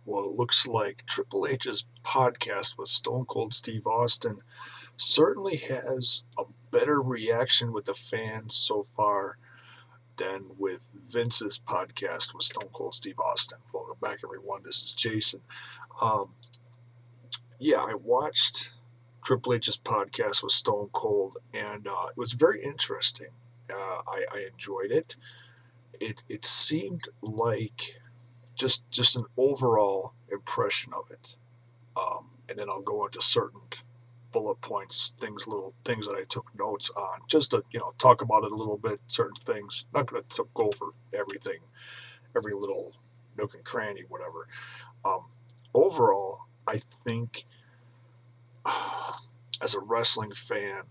Well, it looks like Triple H's podcast with Stone Cold Steve Austin certainly has a better reaction with the fans so far than with Vince's podcast with Stone Cold Steve Austin. Welcome back, everyone. This is Jason. Um, yeah, I watched Triple H's podcast with Stone Cold, and it was very interesting. I enjoyed it. It seemed like just an overall impression of it. And then I'll go into certain bullet points, little things that I took notes on, just to talk about it a little bit. Certain things, not going to go over everything, every little nook and cranny, whatever. Um, Overall, I think as a wrestling fan,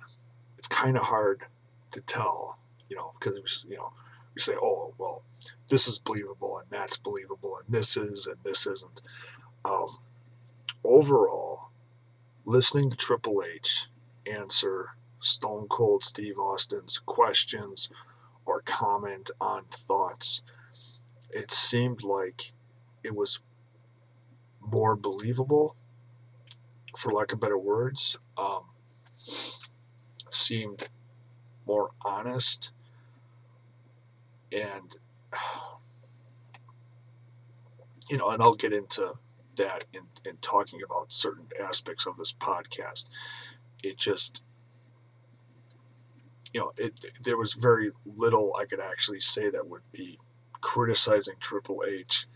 it's kind of hard to tell, because we say, oh well, this is believable and that's believable and this isn't. Um, Overall, listening to Triple H answer Stone Cold Steve Austin's questions or comment on thoughts, it seemed like it was more believable, for lack of better words. Seemed more honest, and and I'll get into that in talking about certain aspects of this podcast. It just, there was very little I could actually say that would be criticizing Triple H,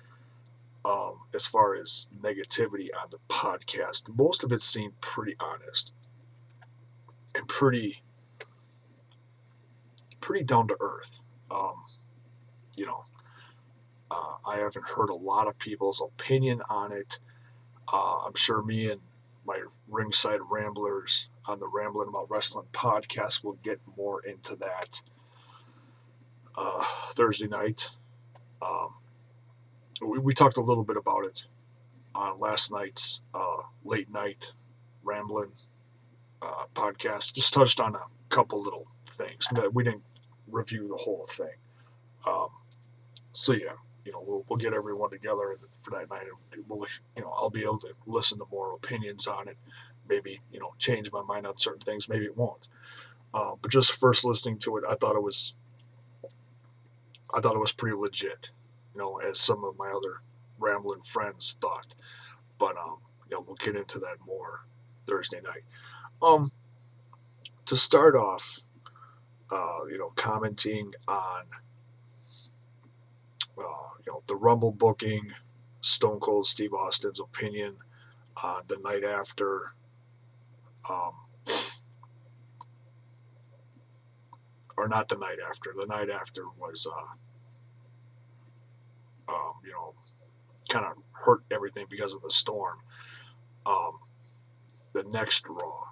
as far as negativity on the podcast. Most of it seemed pretty honest and pretty down to earth. Um, you know, I haven't heard a lot of people's opinion on it. I'm sure me and my ringside ramblers on the Rambling About Wrestling podcast will get more into that Thursday night. Um, we talked a little bit about it on last night's late night rambling podcast. Just touched on a couple little things. We didn't review the whole thing. Um, so yeah, we'll get everyone together for that night, and I'll be able to listen to more opinions on it. Maybe change my mind on certain things. Maybe it won't. But just first listening to it, I thought it was pretty legit. As some of my other rambling friends thought. But we'll get into that more Thursday night. To start off, commenting on the Rumble booking, Stone Cold Steve Austin's opinion on the night after. Um, or not the night after. The night after was, kind of hurt everything because of the storm. The next Raw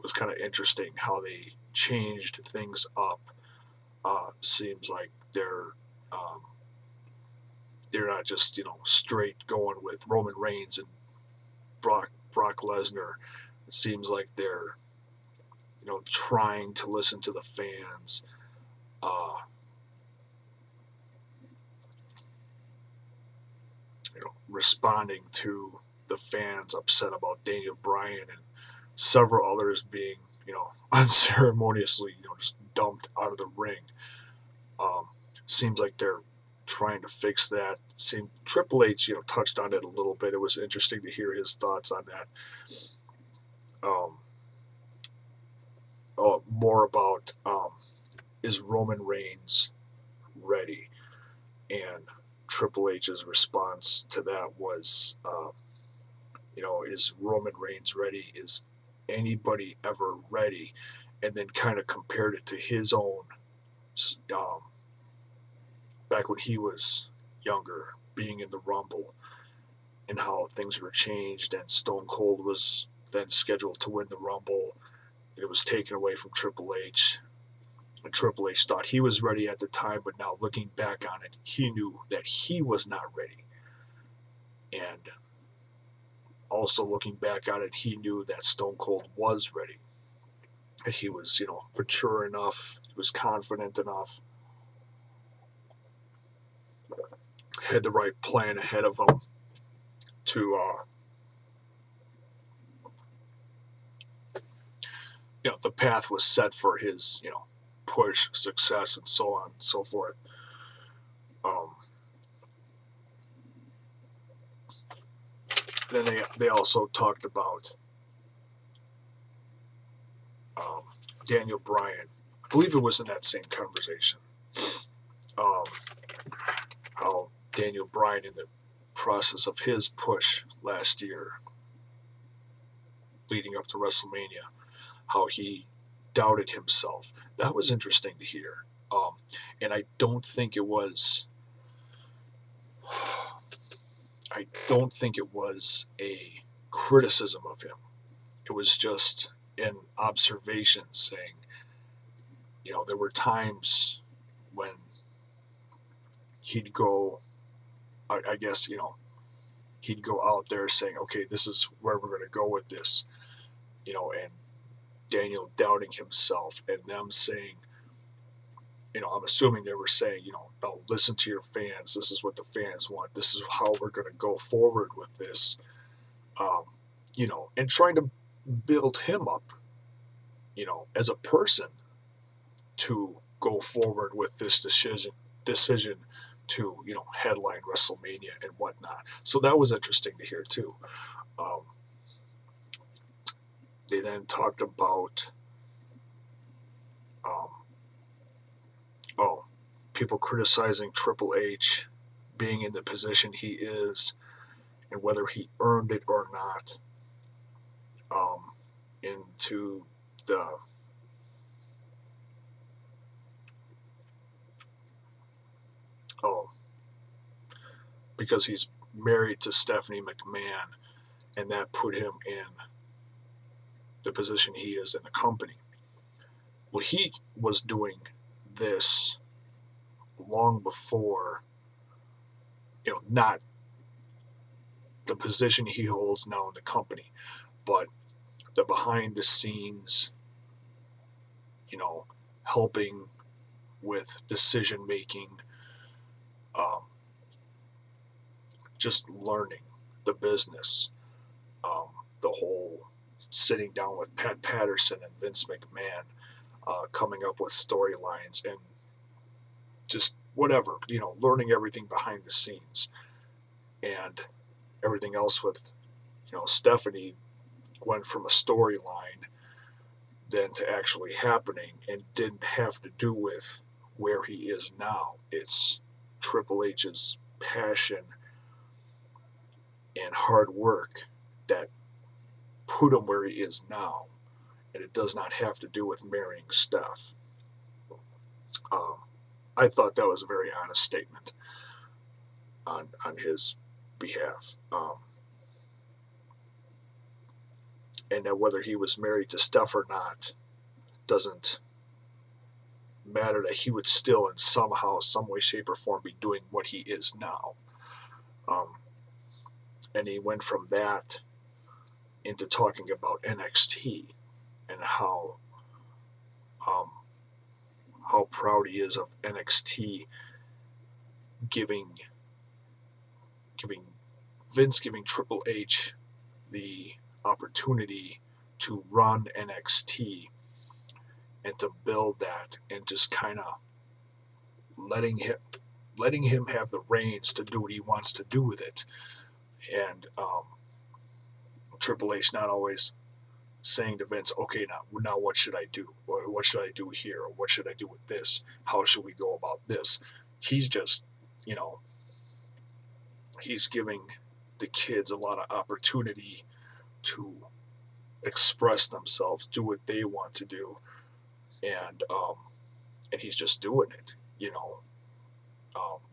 was kind of interesting how they changed things up. Seems like they're not just straight going with Roman Reigns and Brock Lesnar. It seems like they're trying to listen to the fans. Responding to the fans upset about Daniel Bryan and several others being unceremoniously just dumped out of the ring. Seems like they're trying to fix that. Triple H touched on it a little bit. It was interesting to hear his thoughts on that. More about is Roman Reigns ready? And Triple H's response to that was, is Roman Reigns ready? Is anybody ever ready? And then kind of compared it to his own, back when he was younger, being in the Rumble, and how things were changed, and Stone Cold was then scheduled to win the Rumble. It was taken away from Triple H. And Triple H thought he was ready at the time, but now looking back on it, he knew that he was not ready. And also looking back on it, he knew that Stone Cold was ready. And he was, mature enough, he was confident enough, had the right plan ahead of him to the path was set for his push, success, and so on and so forth. Then they also talked about Daniel Bryan. I believe it was in that same conversation. How Daniel Bryan, in the process of his push last year, leading up to WrestleMania, how he doubted himself. That was interesting to hear. And I don't think it was a criticism of him. It was just an observation saying, there were times when he'd go, I guess, he'd go out there saying, okay, this is where we're going to go with this, and Daniel doubting himself, and them saying, I'm assuming they were saying, no, listen to your fans. This is what the fans want. This is how we're going to go forward with this, and trying to build him up, as a person to go forward with this decision to, headline WrestleMania and whatnot. So that was interesting to hear too. They then talked about, people criticizing Triple H being in the position he is and whether he earned it or not, into the because he's married to Stephanie McMahon, and that put him in the position he is in the company. Well, he was doing this long before, not the position he holds now in the company, but the behind the scenes, helping with decision making, just learning the business, the whole sitting down with Pat Patterson and Vince McMahon, coming up with storylines and just whatever, learning everything behind the scenes, and everything else with, Stephanie went from a storyline then to actually happening and didn't have to do with where he is now. It's Triple H's passion and hard work that put him where he is now, and it does not have to do with marrying Steph. I thought that was a very honest statement on his behalf. And that whether he was married to Steph or not doesn't matter, that he would still in somehow, some way, shape, or form be doing what he is now. And he went from that into talking about NXT and how proud he is of NXT giving Triple H the opportunity to run NXT and to build that, and just kind of letting him have the reins to do what he wants to do with it. And Triple H not always saying to Vince, okay, now what should I do? Or what should I do here? Or what should I do with this? How should we go about this? He's just, he's giving the kids a lot of opportunity to express themselves, do what they want to do, and he's just doing it,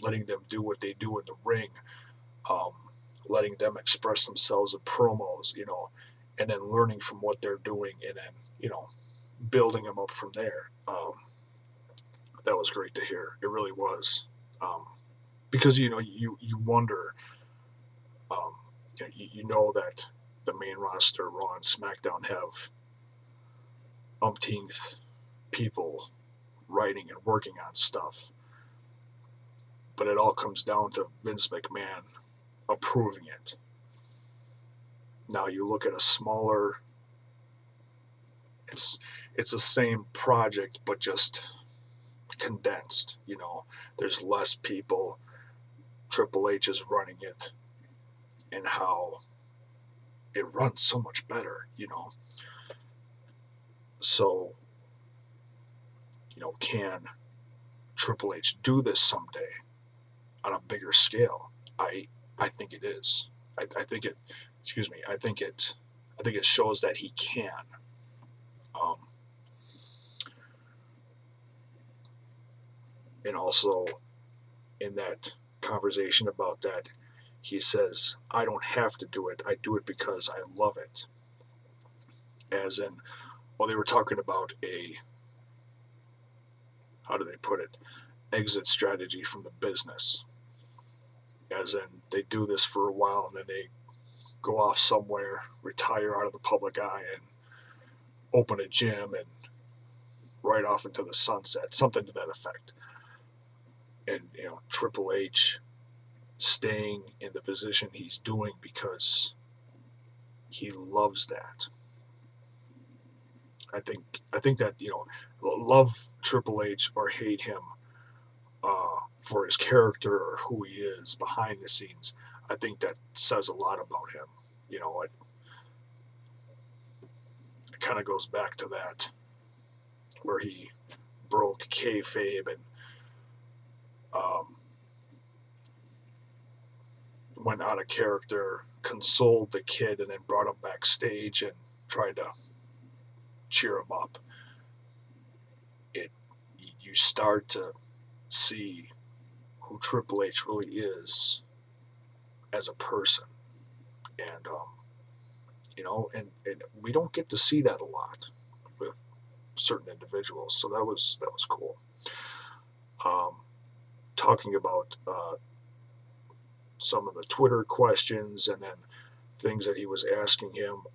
letting them do what they do in the ring, letting them express themselves in promos, and then learning from what they're doing, and then, building them up from there. That was great to hear. It really was. Because, you wonder, you know that the main roster, Raw and SmackDown, have umpteenth people writing and working on stuff. But it all comes down to Vince McMahon approving it. Now you look at a smaller, it's the same project but just condensed. There's less people. Triple H is running it, and how it runs so much better. So, can Triple H do this someday on a bigger scale? I think it is. I think it. Excuse me. I think it shows that he can. Um, and also, in that conversation about that, he says, "I don't have to do it. I do it because I love it." As in, well, they were talking about how do they put it, exit strategy from the business. As in, they do this for a while and then they go off somewhere, retire out of the public eye, and open a gym and ride off into the sunset, something to that effect. And, Triple H staying in the position he's doing because he loves that. I think that, love Triple H or hate him for his character or who he is behind the scenes, I think that says a lot about him. It kind of goes back to that where he broke kayfabe and went out of character, consoled the kid, and then brought him backstage and tried to cheer him up. You start to see who Triple H really is as a person, and and we don't get to see that a lot with certain individuals, so that was cool. Talking about some of the Twitter questions and then things that he was asking him,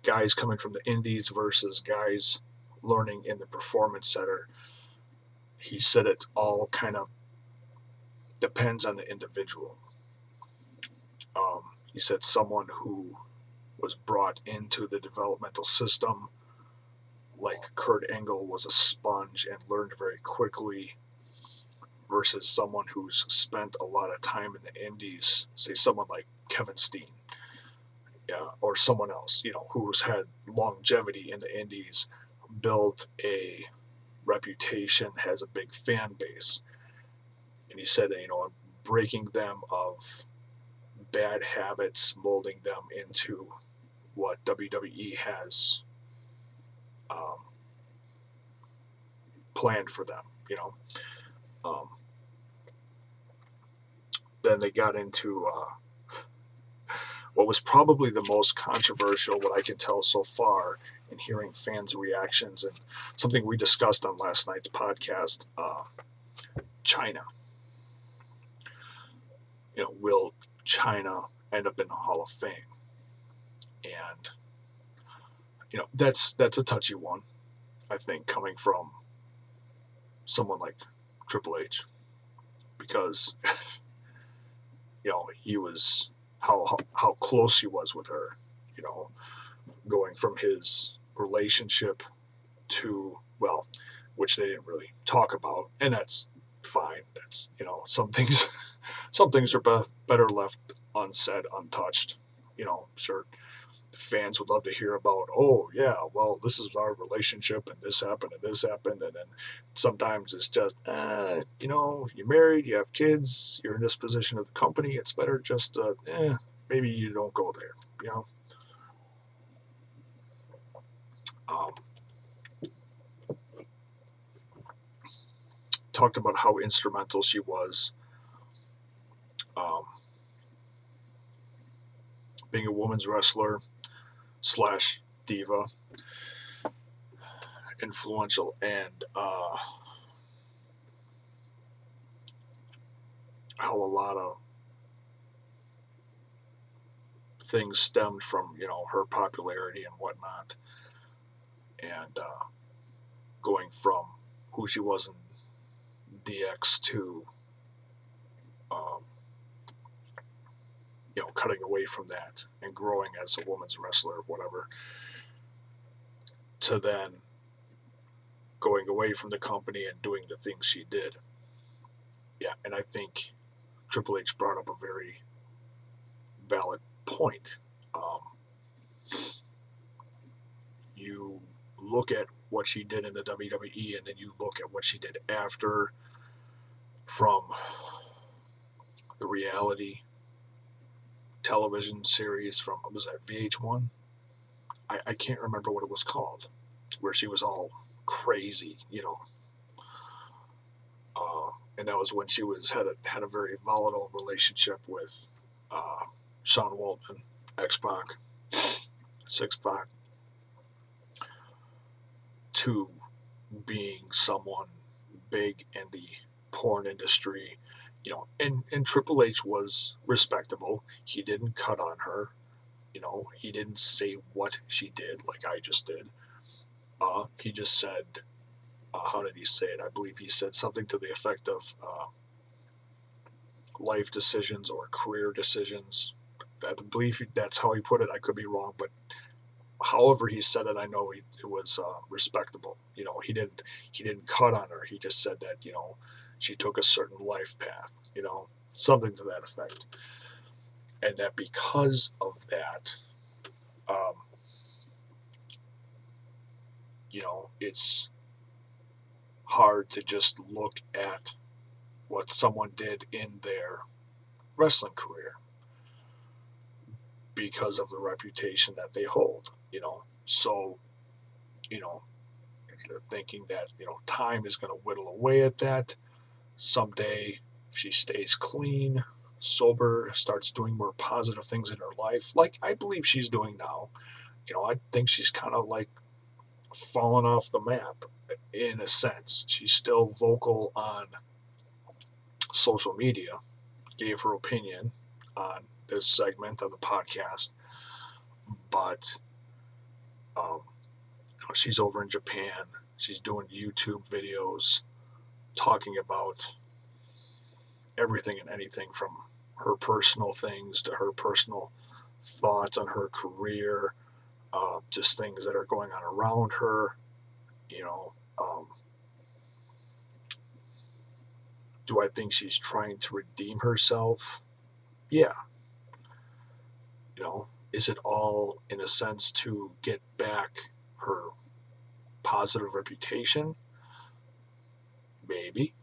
guys coming from the indies versus guys learning in the performance center. He said it all kind of depends on the individual. He said someone who was brought into the developmental system, like Kurt Angle, was a sponge and learned very quickly, versus someone who's spent a lot of time in the indies, say someone like Kevin Steen, or someone else, who's had longevity in the indies, built a reputation, has a big fan base. And he said, breaking them of bad habits, molding them into what WWE has planned for them. Then they got into what was probably the most controversial, what I can tell so far, in hearing fans' reactions, and something we discussed on last night's podcast, Chyna. Will Chyna end up in the Hall of Fame? And that's a touchy one, I think, coming from someone like Triple H, because he was how close he was with her, going from his relationship to, well, which they didn't really talk about, and that's fine. That's some things are better left unsaid, untouched. Sure, fans would love to hear about, oh yeah, well, this is our relationship and this happened and this happened, and then sometimes it's just you're married, you have kids, you're in this position of the company, it's better just maybe you don't go there. um, Talked about how instrumental she was, being a women's wrestler / diva, influential, and how a lot of things stemmed from her popularity and whatnot, and going from who she was in DX to cutting away from that and growing as a women's wrestler or whatever, to then going away from the company and doing the things she did. Yeah, and I think Triple H brought up a very valid point. You look at what she did in the WWE, and then you look at what she did after, from the reality television series from, was that VH1? I can't remember what it was called, where she was all crazy, and that was when she had a very volatile relationship with Sean Waltman, X-Pac, Six-Pac, to being someone big in the porn industry, and Triple H was respectable. He didn't cut on her, he didn't say what she did like I just did. He just said, how did he say it? I believe he said something to the effect of life decisions or career decisions. I believe that's how he put it. I could be wrong, but however he said it, I know it was respectable. He didn't cut on her. He just said that she took a certain life path. Something to that effect, and that because of that, it's hard to just look at what someone did in their wrestling career because of the reputation that they hold. So, thinking that, time is going to whittle away at that. Someday, if she stays clean, sober, starts doing more positive things in her life, like I believe she's doing now, I think she's kind of like fallen off the map in a sense. She's still vocal on social media, gave her opinion on this segment of the podcast, but she's over in Japan. She's doing YouTube videos talking about everything and anything, from her personal things to her personal thoughts on her career, just things that are going on around her. Do I think she's trying to redeem herself? Yeah. Is it all in a sense to get back her positive reputation? Maybe.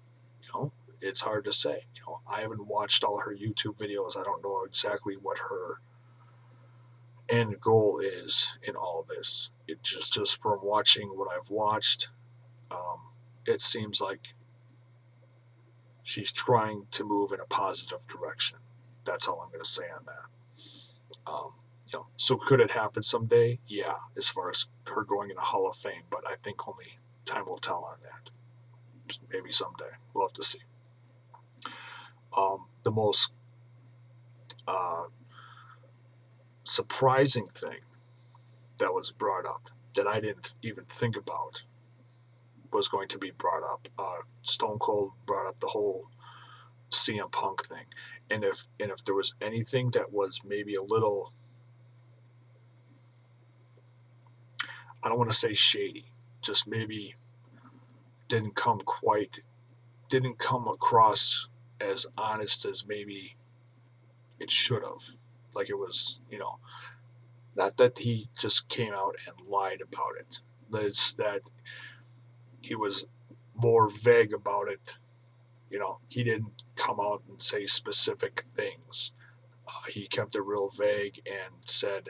It's hard to say. I haven't watched all her YouTube videos. I don't know exactly what her end goal is in all this. It just from watching what I've watched, it seems like she's trying to move in a positive direction. That's all I'm going to say on that. So could it happen someday? Yeah, as far as her going in the Hall of Fame, but I think only time will tell on that. Maybe someday. We'll have to see. The most surprising thing that was brought up that I didn't even think about was going to be brought up. Stone Cold brought up the whole CM Punk thing, and if there was anything that was maybe a little, I don't want to say shady, just maybe didn't come across as honest as maybe it should have. Like it was, not that he just came out and lied about it. It's that he was more vague about it. He didn't come out and say specific things. He kept it real vague and said,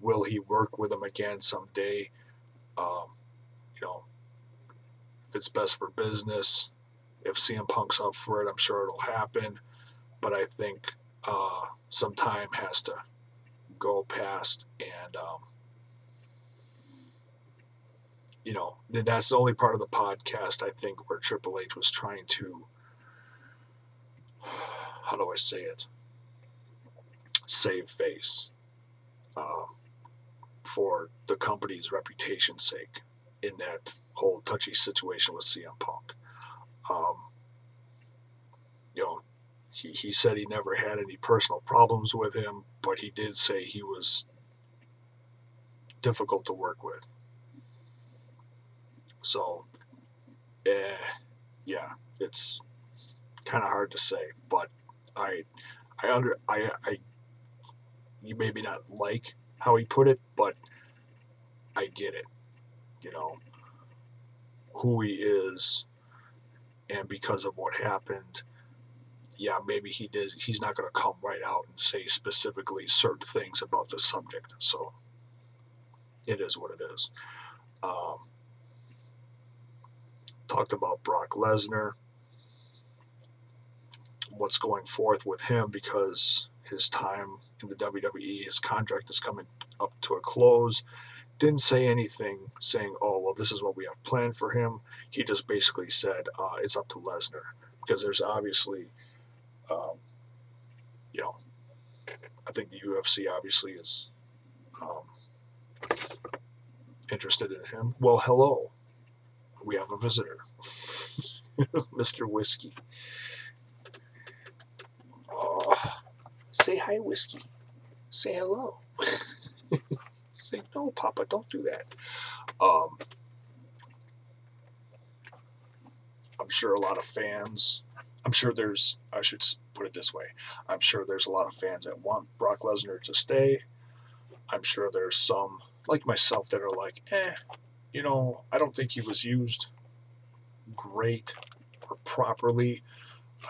will he work with him again someday? If it's best for business, if CM Punk's up for it, I'm sure it'll happen. But I think some time has to go past, and that's the only part of the podcast, I think, where Triple H was trying to, how do I say it, save face for the company's reputation's sake in that whole touchy situation with CM Punk. he said he never had any personal problems with him, but he did say he was difficult to work with. So, yeah, it's kind of hard to say, but you maybe not like how he put it, but I get it. You know, who he is, and because of what happened, yeah, maybe he's not going to come right out and say specifically certain things about the subject. So it is what it is. Talked about Brock Lesnar, what's going forth with him, because his time in the WWE, his contract is coming up to a close. Didn't say anything saying, oh, well, this is what we have planned for him. He just basically said, it's up to Lesnar, because there's obviously, you know, I think the UFC obviously is interested in him. Well, hello. We have a visitor. Mr. Whiskey. Oh, say hi, Whiskey. Say hello. Say, no, Papa, don't do that. I'm sure a lot of fans, I should put it this way, I'm sure there's a lot of fans that want Brock Lesnar to stay. I'm sure there's some, like myself, that are like, I don't think he was used great or properly.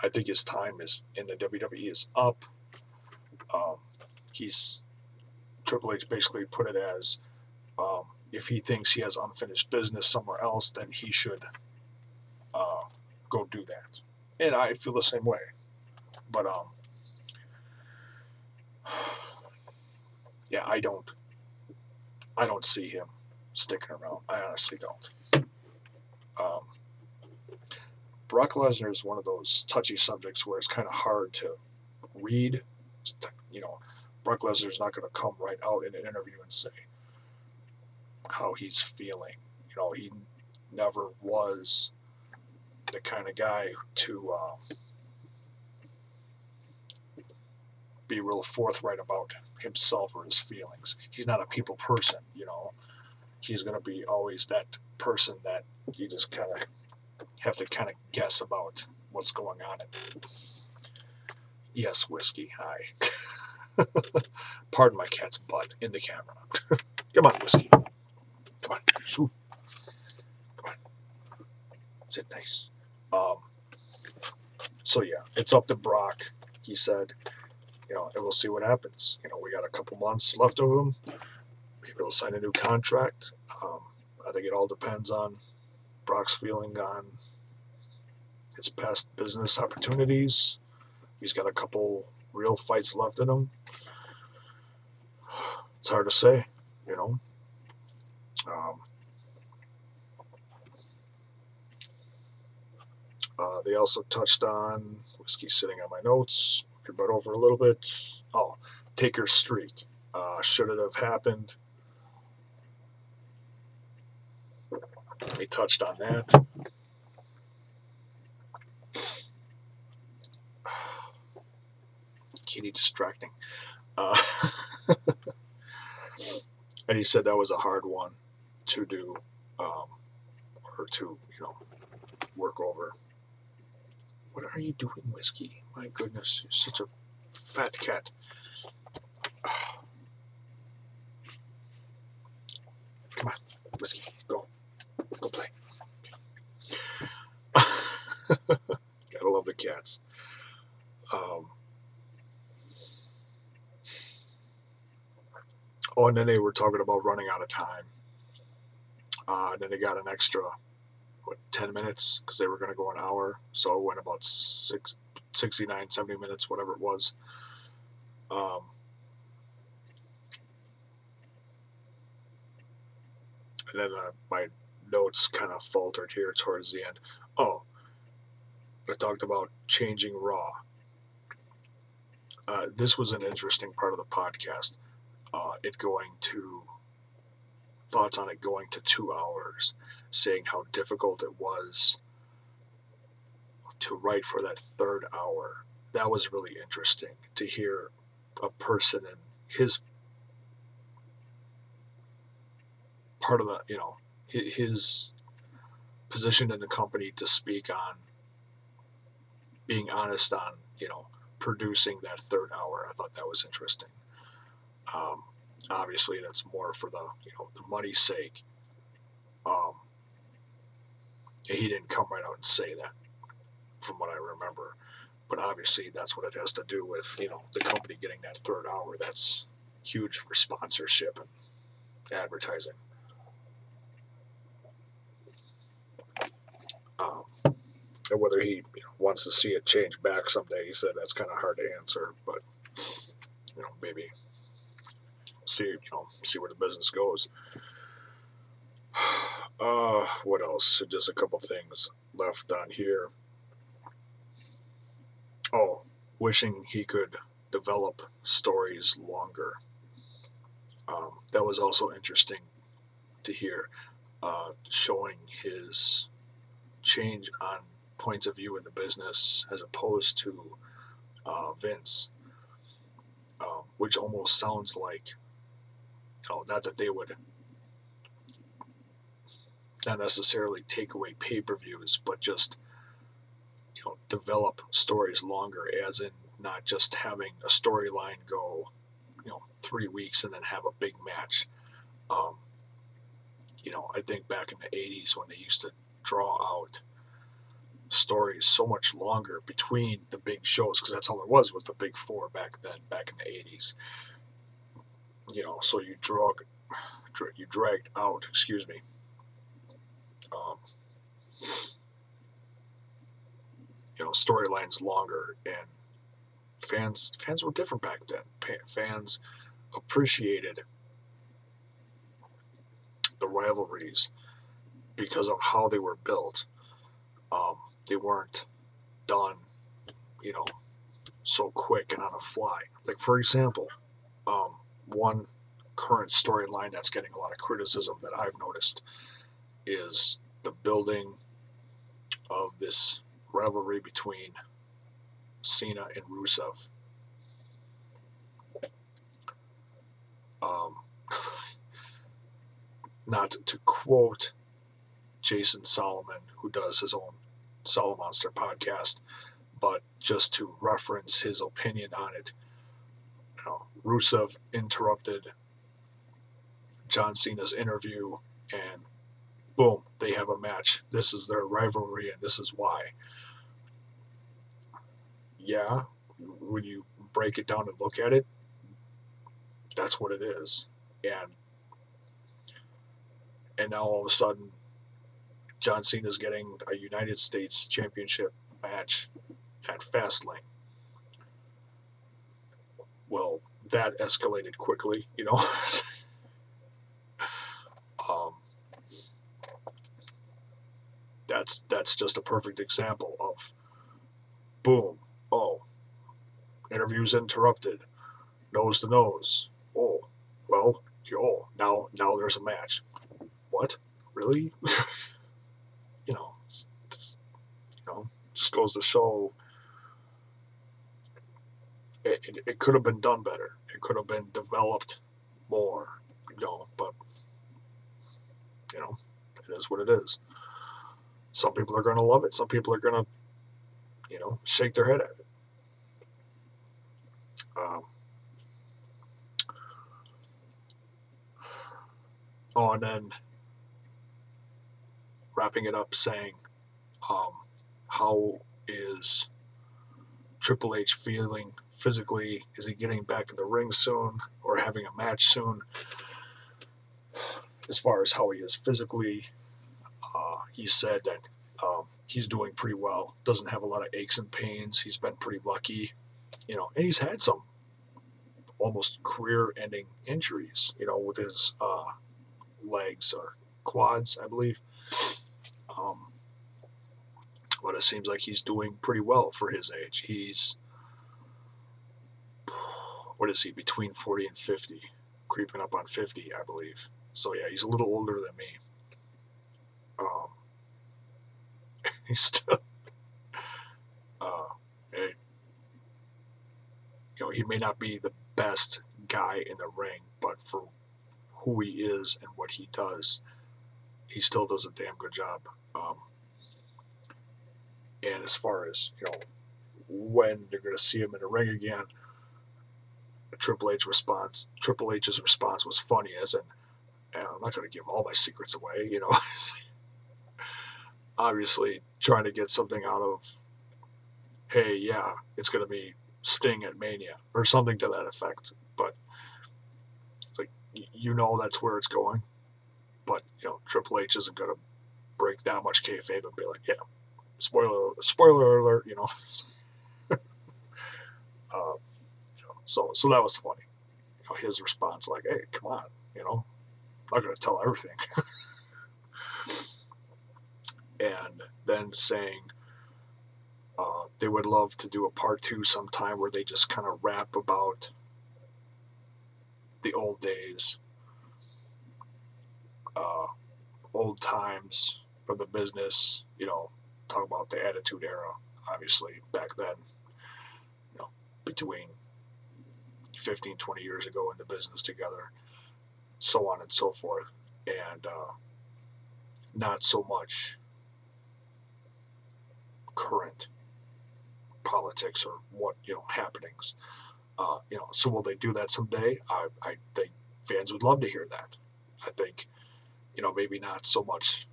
I think his time is in the WWE is up. Triple H basically put it as, if he thinks he has unfinished business somewhere else, then he should go do that. And I feel the same way. But yeah, I don't see him sticking around. I honestly don't. Brock Lesnar is one of those touchy subjects where it's kind of hard to read. Brock Lesnar is not going to come right out in an interview and say how he's feeling. He never was the kind of guy to be real forthright about himself or his feelings. He's not a people person. He's going to be always that person that you just kind of have to kind of guess about what's going on. Yes, Whiskey, hi. Pardon my cat's butt in the camera. Come on, Whiskey. Come on, shoot. Come on. Sit nice. So yeah, it's up to Brock. He said, and we'll see what happens. We got a couple months left of him. Maybe he'll sign a new contract. I think it all depends on Brock's feeling on his past business opportunities. He's got a couple real fights left in him. It's hard to say, They also touched on, Whiskey sitting on my notes, if you're butt over a little bit. Oh, Taker's streak. Should it have happened? They touched on that. Kitty distracting. And he said that was a hard one to do, or to, work over. What are you doing, Whiskey? My goodness, you're such a fat cat. Come on, Whiskey, go play. Gotta love the cats. And then they were talking about running out of time. And then they got an extra, 10 minutes, because they were going to go an hour. So it went about 69, 70 minutes, whatever it was. And then my notes kind of faltered here towards the end. Oh, I talked about changing Raw. This was an interesting part of the podcast. Thoughts on it going to 2 hours, saying how difficult it was to write for that third hour. that was really interesting to hear a person in his part of the, his position in the company to speak on being honest on, producing that third hour. I thought that was interesting. Um, Obviously, that's more for the, the money's sake. He didn't come right out and say that, from what I remember. But obviously, that's what it has to do with, the company getting that third hour. That's huge for sponsorship and advertising. And whether he wants to see it change back someday, he said that's kind of hard to answer. But maybe see where the business goes. What else? Just a couple things left on here. Oh, wishing he could develop stories longer. That was also interesting to hear, showing his change on points of view in the business as opposed to Vince, which almost sounds like, not that they would not necessarily take away pay-per-views, but just develop stories longer, as in not just having a storyline go 3 weeks and then have a big match. I think back in the 80s when they used to draw out stories so much longer between the big shows, because that's all there was the big four back then, back in the 80s. So you dragged out, storylines longer, and fans were different back then. Fans appreciated the rivalries because of how they were built. They weren't done, so quick and on a fly. Like, for example, one current storyline that's getting a lot of criticism that I've noticed is the building of this rivalry between Cena and Rusev. Not to quote Jason Solomon, who does his own Solomonster podcast, but just to reference his opinion on it. Rusev interrupted John Cena's interview, and boom, they have a match. This is their rivalry, and this is why. Yeah, when you break it down and look at it, that's what it is. And now all of a sudden, John Cena's getting a United States Championship match at Fastlane. Well, that escalated quickly, That's just a perfect example of boom. Oh, interviews interrupted, nose to nose. Oh, well, now there's a match. What? Really? Just goes to show it could have been done better. It could have been developed more, but it is what it is. Some people are going to love it. Some people are going to, shake their head at it. And then wrapping it up saying, how is Triple H feeling physically? Is he getting back in the ring soon or having a match soon? As far as how he is physically, he said that he's doing pretty well. Doesn't have a lot of aches and pains. He's been pretty lucky, and he's had some almost career-ending injuries, with his legs or quads, I believe. But it seems like he's doing pretty well for his age. He's, what is he, between 40 and 50, creeping up on 50, I believe. So yeah, he's a little older than me. He's still, hey, he may not be the best guy in the ring, but for who he is and what he does, he still does a damn good job. And as far as when you're going to see him in the ring again, Triple H's response was funny, as in, I'm not going to give all my secrets away, obviously trying to get something out of, hey, yeah, it's going to be Sting at Mania or something to that effect. But it's like, that's where it's going. But Triple H isn't going to break that much kayfabe and be like, yeah, spoiler alert, so that was funny. His response, like, hey, come on, I'm not going to tell everything. And then saying they would love to do a part 2 sometime where they just kind of rap about the old days, old times for the business, talk about the Attitude Era, obviously, back then, between 15, 20 years ago in the business together, so on and so forth, and not so much current politics or what, happenings. So will they do that someday? I think fans would love to hear that. I think, maybe not so much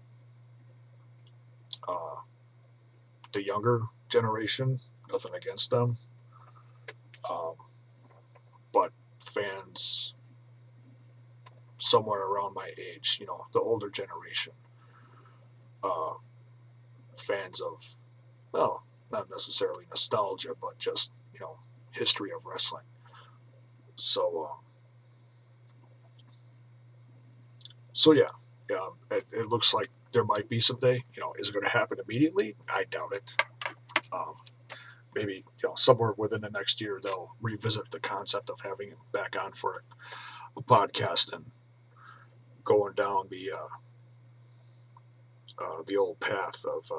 the younger generation, nothing against them, but fans somewhere around my age, the older generation, fans of, well, not necessarily nostalgia, but just, history of wrestling. So yeah, it looks like there might be someday. Is it going to happen immediately? I doubt it. Maybe somewhere within the next year they'll revisit the concept of having him back on for a podcast and going down the old path of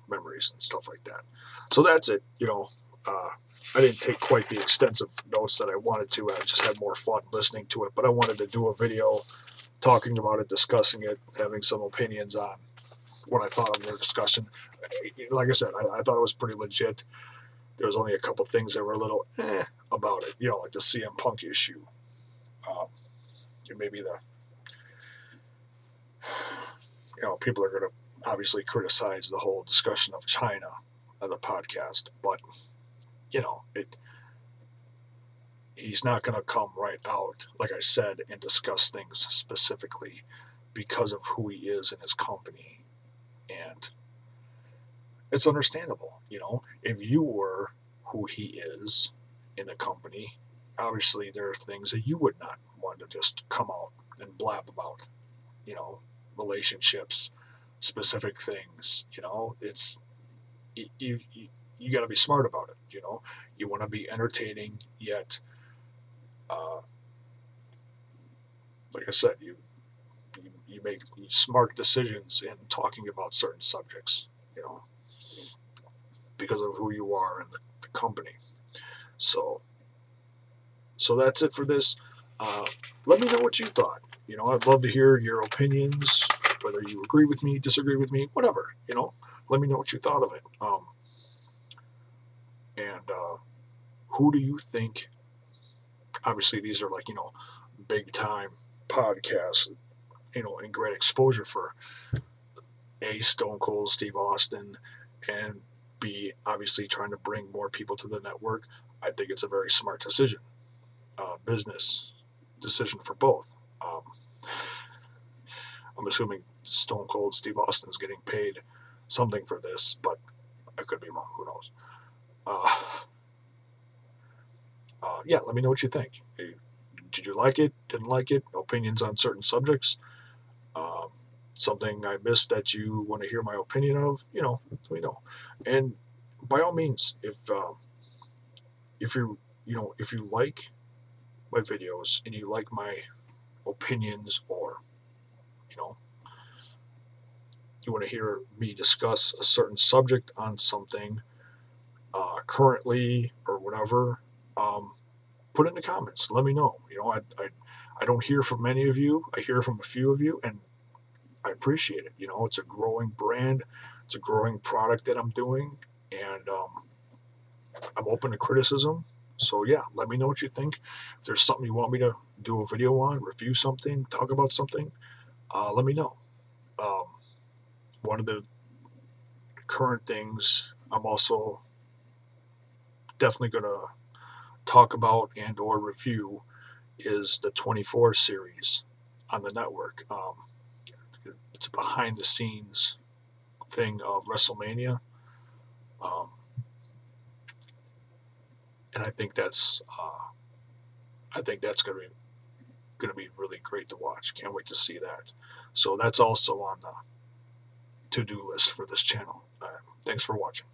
memories and stuff like that. So that's it. I didn't take quite the extensive notes that I wanted to. I just had more fun listening to it, but I wanted to do a video talking about it, discussing it, having some opinions on what I thought of their discussion. Like I said, I thought it was pretty legit. There was only a couple things that were a little about it, like the CM Punk issue. Maybe people are going to obviously criticize the whole discussion of Chyna on the podcast, but he's not going to come right out, like I said, and discuss things specifically because of who he is in his company. And it's understandable, if you were who he is in the company, obviously there are things that you would not want to just come out and blab about, relationships, specific things, it's, you got to be smart about it, you want to be entertaining, yet, like I said, you make smart decisions in talking about certain subjects, because of who you are in the company. So that's it for this. Let me know what you thought. I'd love to hear your opinions, whether you agree with me, disagree with me, whatever. Let me know what you thought of it. And who do you think? Obviously, these are like big time podcasts, and great exposure for A, Stone Cold Steve Austin, and B, obviously trying to bring more people to the network. I think it's a very smart decision, business decision for both. I'm assuming Stone Cold Steve Austin is getting paid something for this, but I could be wrong. Who knows? Yeah, let me know what you think. Did you like it? Didn't like it? Opinions on certain subjects? Something I missed that you want to hear my opinion of? Let me know. And by all means, if you like my videos and you like my opinions, or you want to hear me discuss a certain subject on something currently or whatever, put it in the comments. Let me know. You know, I don't hear from many of you. I hear from a few of you, and I appreciate it. You know, it's a growing brand. It's a growing product that I'm doing, and I'm open to criticism. So yeah, let me know what you think. If there's something you want me to do a video on, review something, talk about something, let me know. Um, one of the current things I'm also definitely going to talk about and or review is the 24 series on the network. It's a behind the scenes thing of WrestleMania, um, and I think that's going to be really great to watch. Can't wait to see that. So that's also on the to-do list for this channel. Thanks for watching.